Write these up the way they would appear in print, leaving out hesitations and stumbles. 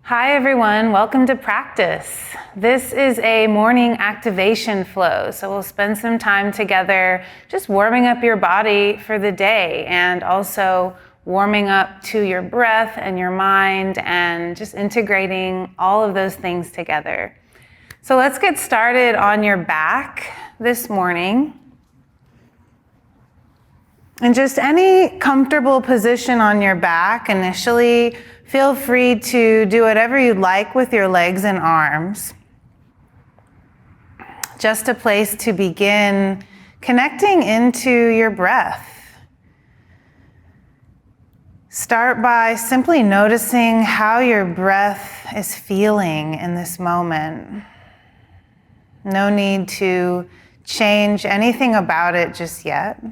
Hi everyone, welcome to practice. This is a morning activation flow, so we'll spend some time together just warming up your body for the day and also warming up to your breath and your mind and just integrating all of those things together. So let's get started on your back this morning. And just any comfortable position on your back initially. Feel free to do whatever you'd like with your legs and arms. Just a place to begin connecting into your breath. Start by simply noticing how your breath is feeling in this moment. No need to change anything about it just yet.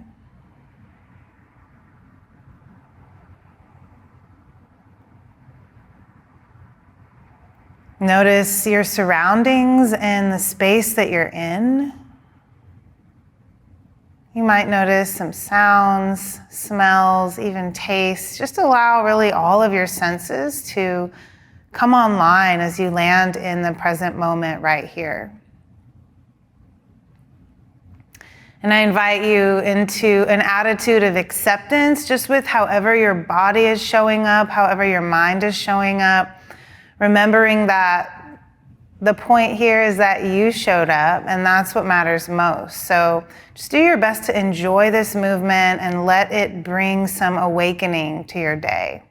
Notice your surroundings and the space that you're in. You might notice some sounds, smells, even tastes. Just allow really all of your senses to come online as you land in the present moment right here. And I invite you into an attitude of acceptance, just with however your body is showing up, however your mind is showing up. Remembering that the point here is that you showed up and that's what matters most. So just do your best to enjoy this movement and let it bring some awakening to your day.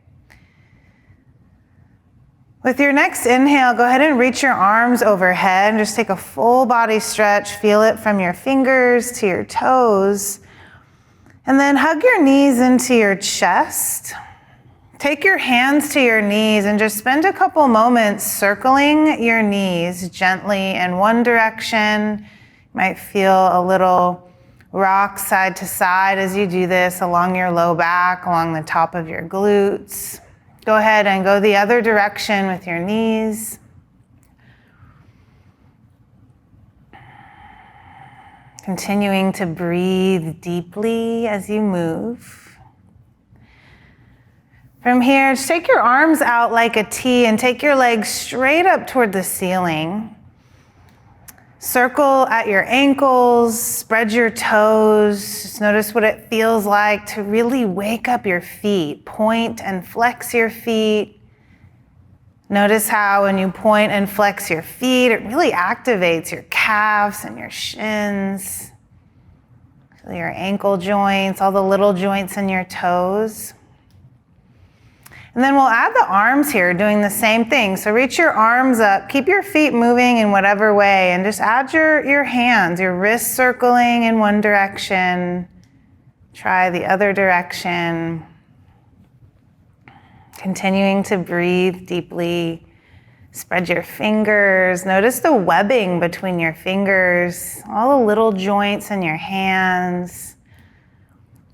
With your next inhale, go ahead and reach your arms overhead and just take a full body stretch. Feel it from your fingers to your toes. And then hug your knees into your chest. Take your hands to your knees and just spend a couple moments circling your knees gently in one direction. You might feel a little rock side to side as you do this along your low back, along the top of your glutes. Go ahead and go the other direction with your knees. Continuing to breathe deeply as you move. From here, just take your arms out like a T and take your legs straight up toward the ceiling. Circle at your ankles, spread your toes. Just notice what it feels like to really wake up your feet. Point and flex your feet. Notice how when you point and flex your feet, it really activates your calves and your shins. Feel your ankle joints, all the little joints in your toes. And then we'll add the arms here, doing the same thing. So reach your arms up, keep your feet moving in whatever way, and just add your hands, your wrists circling in one direction. Try the other direction. Continuing to breathe deeply. Spread your fingers. Notice the webbing between your fingers, all the little joints in your hands.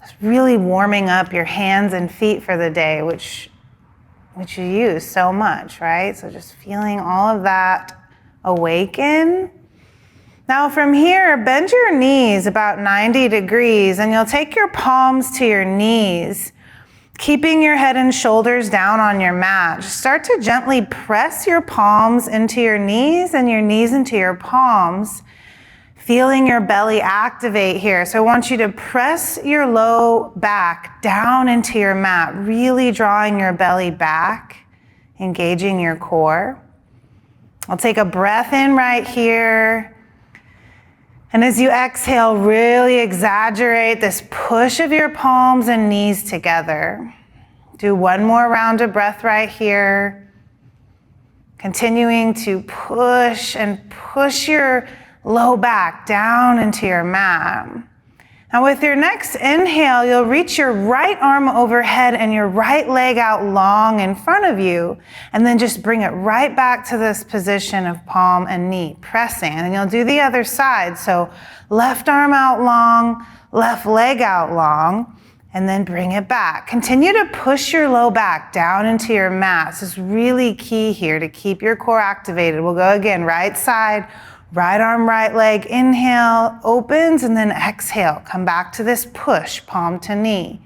Just really warming up your hands and feet for the day, which you use so much, right? So just feeling all of that awaken. Now from here, bend your knees about 90 degrees and you'll take your palms to your knees, keeping your head and shoulders down on your mat. Just start to gently press your palms into your knees and your knees into your palms, feeling your belly activate here. So I want you to press your low back down into your mat, really drawing your belly back, engaging your core. I'll take a breath in right here. And as you exhale, really exaggerate this push of your palms and knees together. Do one more round of breath right here. Continuing to push your low back down into your mat. Now with your next inhale, you'll reach your right arm overhead and your right leg out long in front of you, and then just bring it right back to this position of palm and knee, pressing. And then you'll do the other side. So left arm out long, left leg out long, and then bring it back. Continue to push your low back down into your mat. This is really key here to keep your core activated. We'll go again, right side, right arm, right leg, inhale, opens, and then exhale. Come back to this push, palm to knee.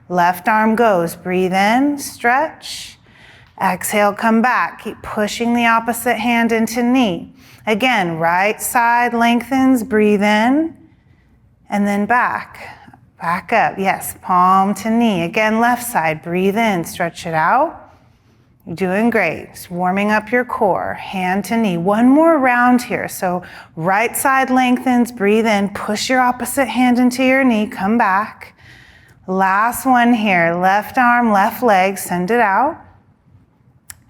Left arm goes, breathe in, stretch. Exhale, come back. Keep pushing the opposite hand into knee. Again, right side lengthens, breathe in, and then back. Back up, yes, palm to knee. Again, left side, breathe in, stretch it out. You're doing great. Just warming up your core, hand to knee. One more round here. So right side lengthens, breathe in, push your opposite hand into your knee, come back. Last one here, left arm, left leg, send it out.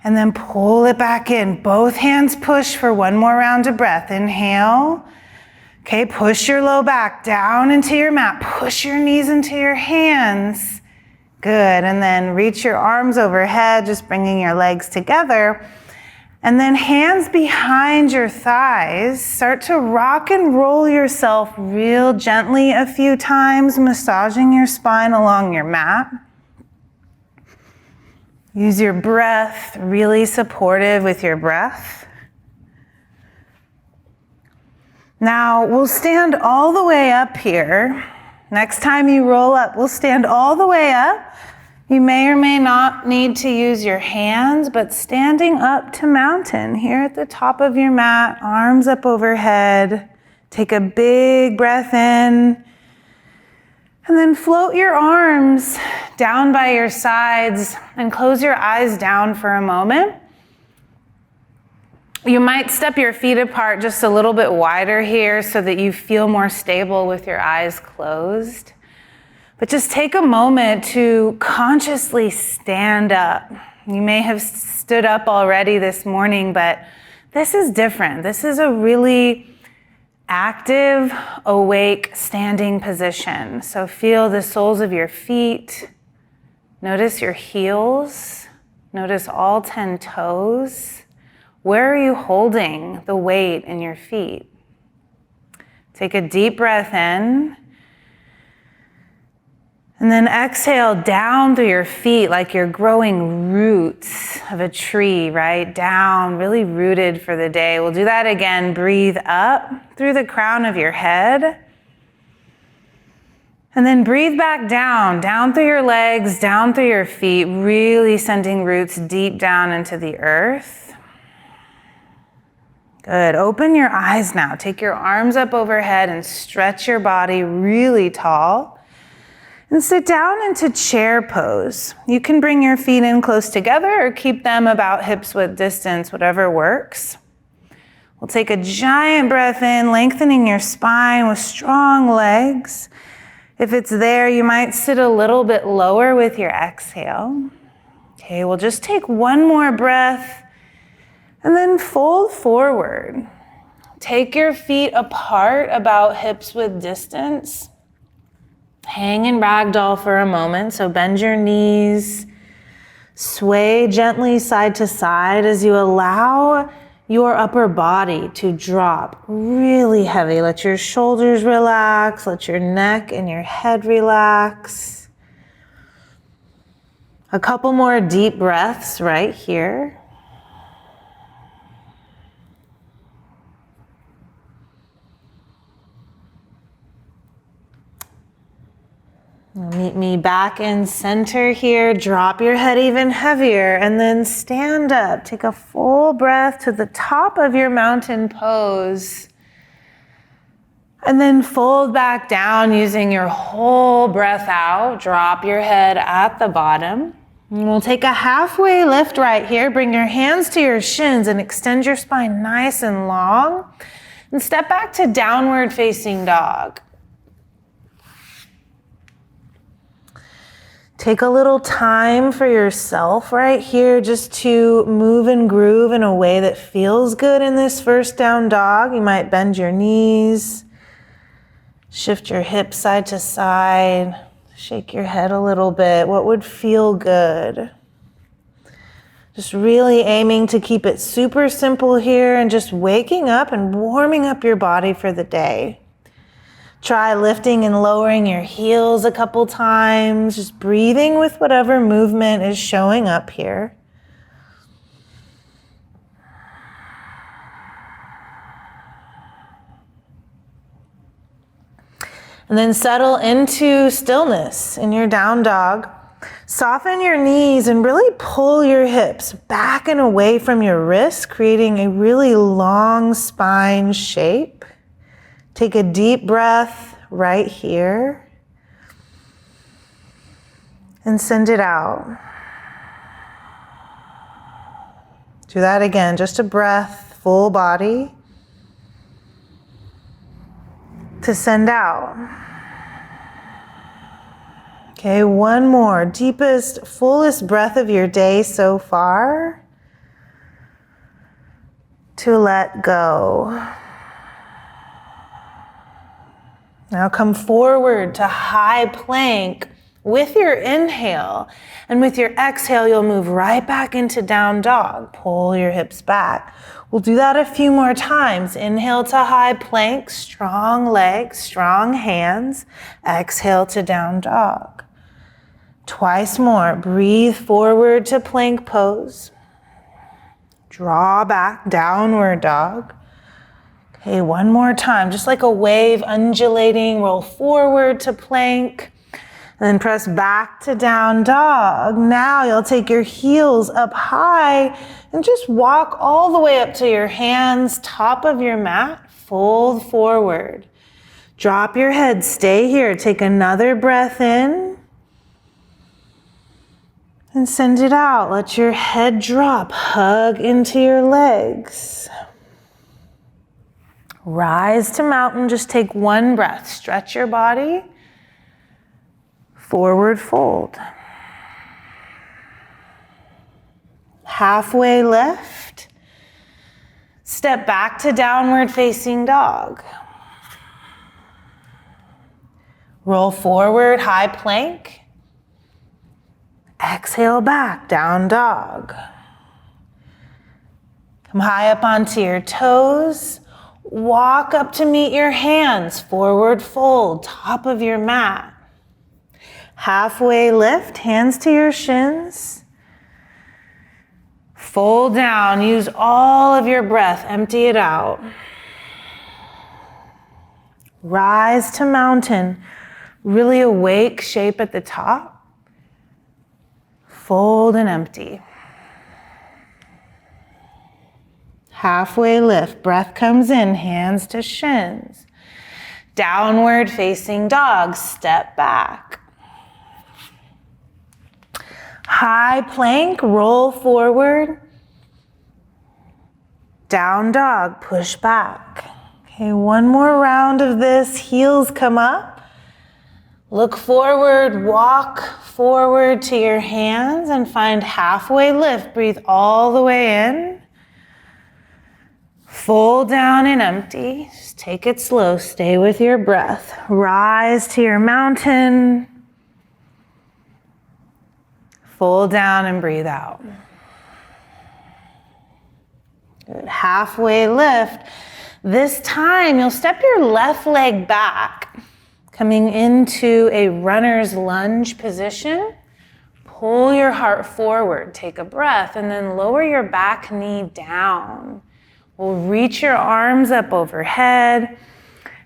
And then pull it back in. Both hands push for one more round of breath. Inhale. Okay, push your low back down into your mat. Push your knees into your hands. Good, and then reach your arms overhead, just bringing your legs together. And then hands behind your thighs. Start to rock and roll yourself real gently a few times, massaging your spine along your mat. Use your breath, really supportive with your breath. Now we'll stand all the way up here. Next time you roll up, we'll stand all the way up. You may or may not need to use your hands, but standing up to mountain here at the top of your mat, arms up overhead. Take a big breath in. And then float your arms down by your sides and close your eyes down for a moment. You might step your feet apart just a little bit wider here so that you feel more stable with your eyes closed. But just take a moment to consciously stand up. You may have stood up already this morning, but this is different. This is a really active, awake, standing position. So feel the soles of your feet. Notice your heels. Notice all 10 toes. Where are you holding the weight in your feet? Take a deep breath in. And then exhale down through your feet like you're growing roots of a tree, right? Down, really rooted for the day. We'll do that again. Breathe up through the crown of your head. And then breathe back down, down through your legs, down through your feet, really sending roots deep down into the earth. Good. Open your eyes now. Take your arms up overhead and stretch your body really tall. And sit down into chair pose. You can bring your feet in close together or keep them about hips width distance, whatever works. We'll take a giant breath in, lengthening your spine with strong legs. If it's there, you might sit a little bit lower with your exhale. Okay, we'll just take one more breath and then fold forward. Take your feet apart about hips width distance. Hang in ragdoll for a moment, so bend your knees, sway gently side to side as you allow your upper body to drop really heavy. Let your shoulders relax, let your neck and your head relax. A couple more deep breaths right here. Meet me back in center here. Drop your head even heavier and then stand up. Take a full breath to the top of your mountain pose. And then fold back down using your whole breath out. Drop your head at the bottom. And we'll take a halfway lift right here. Bring your hands to your shins and extend your spine nice and long. And step back to downward facing dog. Take a little time for yourself right here just to move and groove in a way that feels good in this first down dog. You might bend your knees, shift your hips side to side, shake your head a little bit. What would feel good? Just really aiming to keep it super simple here and just waking up and warming up your body for the day. Try lifting and lowering your heels a couple times, just breathing with whatever movement is showing up here. And then settle into stillness in your down dog. Soften your knees and really pull your hips back and away from your wrists, creating a really long spine shape. Take a deep breath right here and send it out. Do that again, just a breath, full body to send out. Okay, one more, deepest, fullest breath of your day so far to let go. Now come forward to high plank with your inhale, and with your exhale, you'll move right back into down dog. Pull your hips back. We'll do that a few more times. Inhale to high plank, strong legs, strong hands. Exhale to down dog. Twice more. Breathe forward to plank pose. Draw back, downward dog. Okay, one more time. Just like a wave undulating, roll forward to plank. And then press back to down dog. Now you'll take your heels up high and just walk all the way up to your hands, top of your mat. Fold forward. Drop your head. Stay here. Take another breath in. And send it out. Let your head drop. Hug into your legs. Rise to mountain. Just take one breath. Stretch your body. Forward fold. Halfway lift. Step back to downward facing dog. Roll forward, high plank. Exhale back, down dog. Come high up onto your toes. Walk up to meet your hands. Forward fold, top of your mat. Halfway lift, hands to your shins. Fold down, use all of your breath, empty it out. Rise to mountain, really awake shape at the top. Fold and empty. Halfway lift, breath comes in, hands to shins. Downward facing dog, step back. High plank, roll forward. Down dog, push back. Okay, one more round of this. Heels come up. Look forward, walk forward to your hands and find halfway lift. Breathe all the way in. Fold down and empty. Just take it slow. Stay with your breath. Rise to your mountain. Fold down and breathe out. Good. Halfway lift. This time you'll step your left leg back, coming into a runner's lunge position. Pull your heart forward. Take a breath and then lower your back knee down. We'll reach your arms up overhead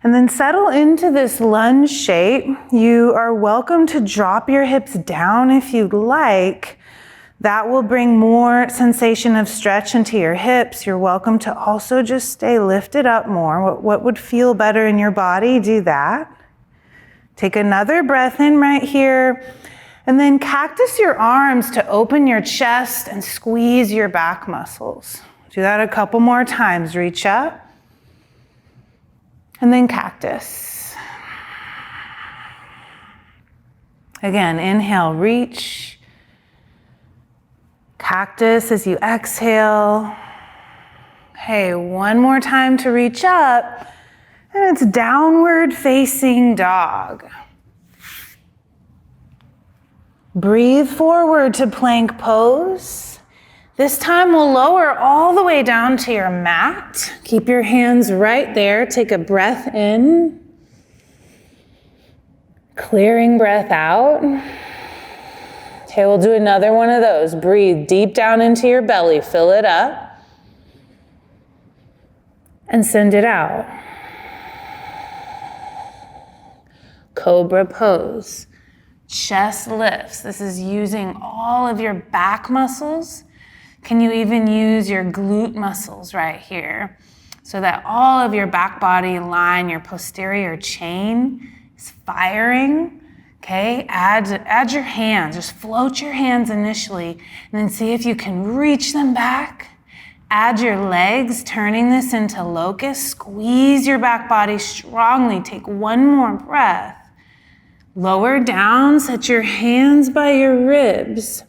and then settle into this lunge shape. You are welcome to drop your hips down if you'd like. That will bring more sensation of stretch into your hips. You're welcome to also just stay lifted up more. What would feel better in your body, do that. Take another breath in right here. And then cactus your arms to open your chest and squeeze your back muscles. Do that a couple more times. Reach up. And then cactus. Again, inhale, reach. Cactus as you exhale. Okay, one more time to reach up. And it's downward facing dog. Breathe forward to plank pose. This time we'll lower all the way down to your mat. Keep your hands right there. Take a breath in. Clearing breath out. Okay, we'll do another one of those. Breathe deep down into your belly. Fill it up. And send it out. Cobra pose. Chest lifts. This is using all of your back muscles. Can you even use your glute muscles right here so that all of your back body line, your posterior chain is firing? Okay, add your hands. Just float your hands initially and then see if you can reach them back. Add your legs, turning this into locust. Squeeze your back body strongly. Take one more breath. Lower down, set your hands by your ribs.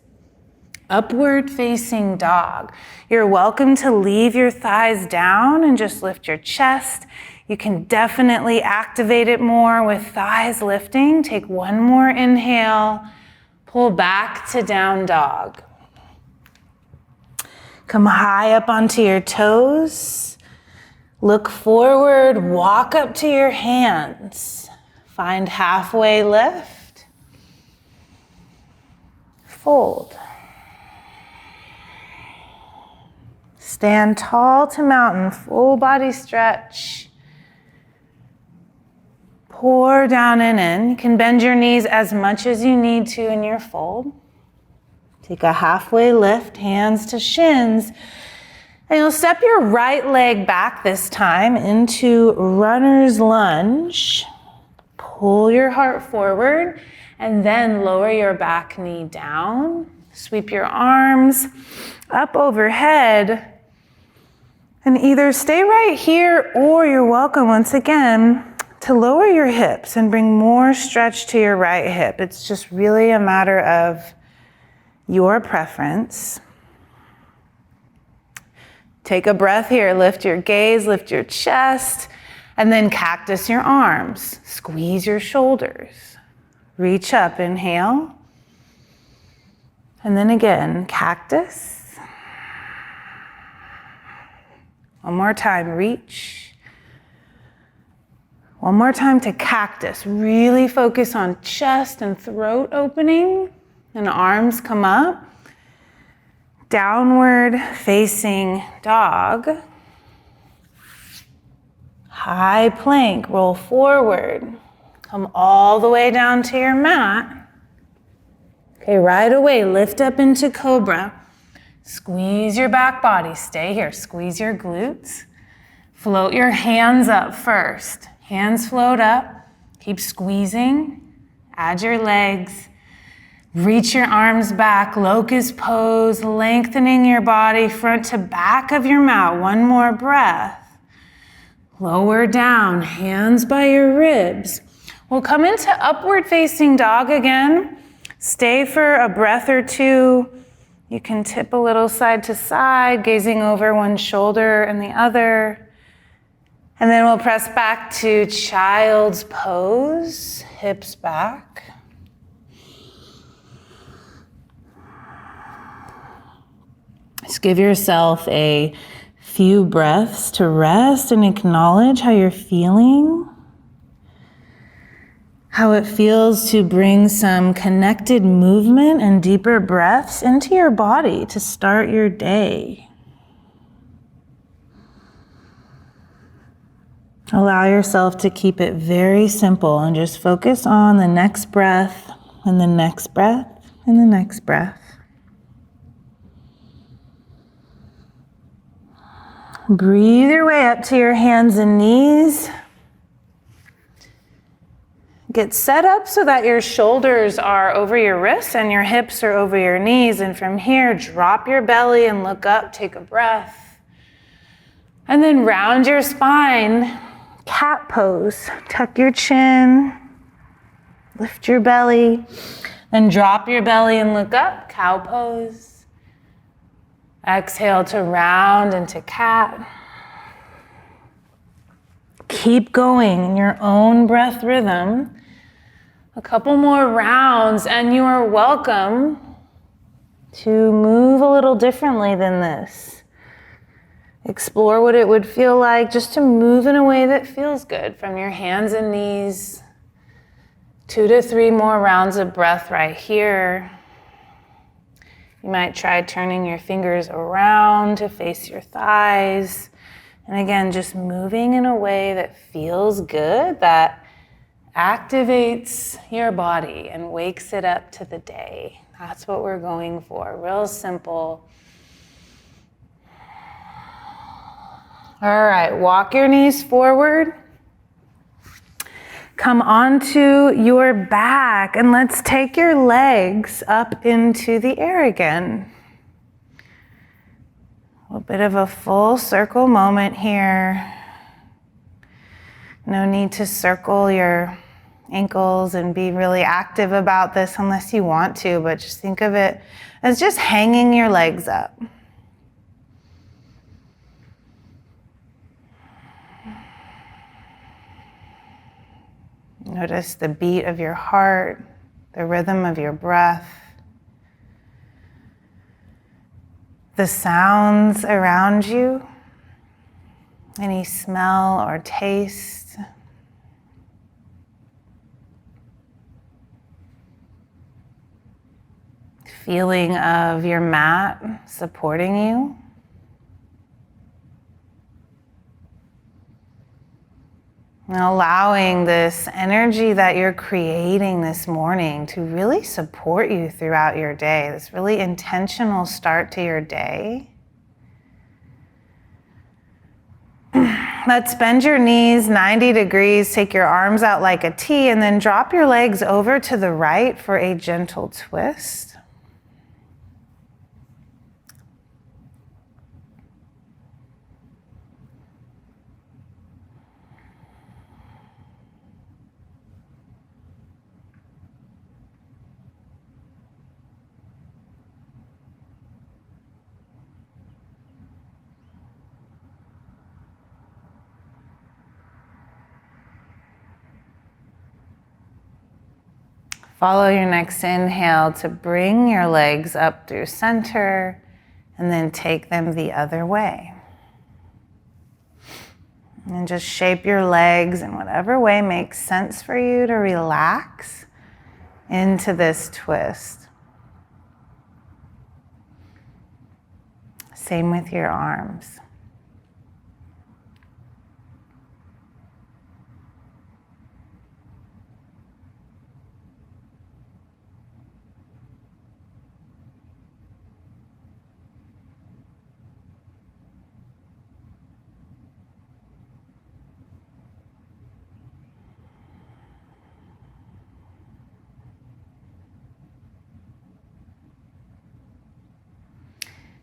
Upward facing dog. You're welcome to leave your thighs down and just lift your chest. You can definitely activate it more with thighs lifting. Take one more inhale. Pull back to down dog. Come high up onto your toes. Look forward, walk up to your hands. Find halfway lift. Fold. Stand tall to mountain, full body stretch. Pour down and in. You can bend your knees as much as you need to in your fold. Take a halfway lift, hands to shins. And you'll step your right leg back this time into runner's lunge. Pull your heart forward and then lower your back knee down. Sweep your arms up overhead and either stay right here or you're welcome once again to lower your hips and bring more stretch to your right hip. It's just really a matter of your preference. Take a breath here, lift your gaze, lift your chest, and then cactus your arms. Squeeze your shoulders. Reach up, inhale. And then again, cactus. One more time, reach. One more time to cactus. Really focus on chest and throat opening. And arms come up. Downward facing dog. High plank, roll forward. Come all the way down to your mat. Okay, right away, lift up into cobra. Squeeze your back body, stay here. Squeeze your glutes. Float your hands up first. Hands float up. Keep squeezing. Add your legs. Reach your arms back, locust pose, lengthening your body front to back of your mat. One more breath. Lower down, hands by your ribs. We'll come into upward facing dog again. Stay for a breath or two. You can tip a little side to side, gazing over one shoulder and the other. And then we'll press back to child's pose, hips back. Just give yourself a few breaths to rest and acknowledge how you're feeling. How it feels to bring some connected movement and deeper breaths into your body to start your day. Allow yourself to keep it very simple and just focus on the next breath and the next breath and the next breath. Breathe your way up to your hands and knees. Get set up so that your shoulders are over your wrists and your hips are over your knees. And from here, drop your belly and look up, take a breath. And then round your spine, cat pose. Tuck your chin, lift your belly, then drop your belly and look up, cow pose. Exhale to round into cat. Keep going in your own breath rhythm. A couple more rounds and you are welcome to move a little differently than this. Explore what it would feel like just to move in a way that feels good from your hands and knees. 2 to 3 more rounds of breath right here. You might try turning your fingers around to face your thighs. And again, just moving in a way that feels good, that activates your body and wakes it up to the day. That's what we're going for. Real simple. All right, walk your knees forward. Come onto your back and let's take your legs up into the air again. A little bit of a full circle moment here. No need to circle your ankles and be really active about this unless you want to, but just think of it as just hanging your legs up. Notice the beat of your heart, the rhythm of your breath, the sounds around you, any smell or taste. Feeling of your mat supporting you. And allowing this energy that you're creating this morning to really support you throughout your day, this really intentional start to your day. Let's bend your knees 90 degrees, take your arms out like a T, and then drop your legs over to the right for a gentle twist. Follow your next inhale to bring your legs up through center and then take them the other way. And just shape your legs in whatever way makes sense for you to relax into this twist. Same with your arms.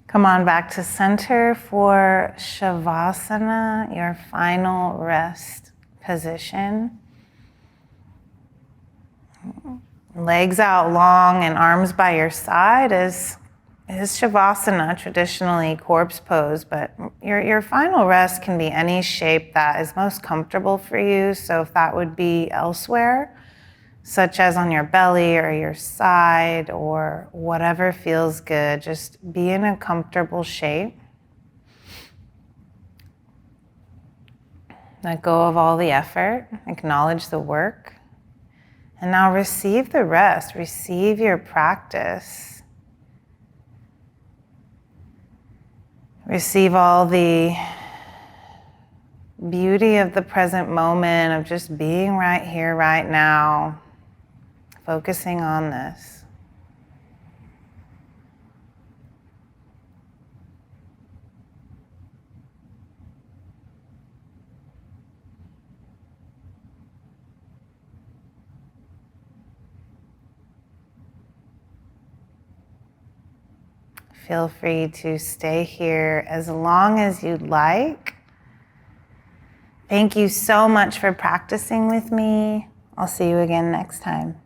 Come on back to center for Shavasana, your final rest position. Legs out long and arms by your side is Shavasana, traditionally corpse pose, but your final rest can be any shape that is most comfortable for you. So if that would be elsewhere, such as on your belly or your side or whatever feels good, just be in a comfortable shape. Let go of all the effort, acknowledge the work, and now receive the rest, receive your practice. Receive all the beauty of the present moment, of just being right here, right now. Focusing on this. Feel free to stay here as long as you'd like. Thank you so much for practicing with me. I'll see you again next time.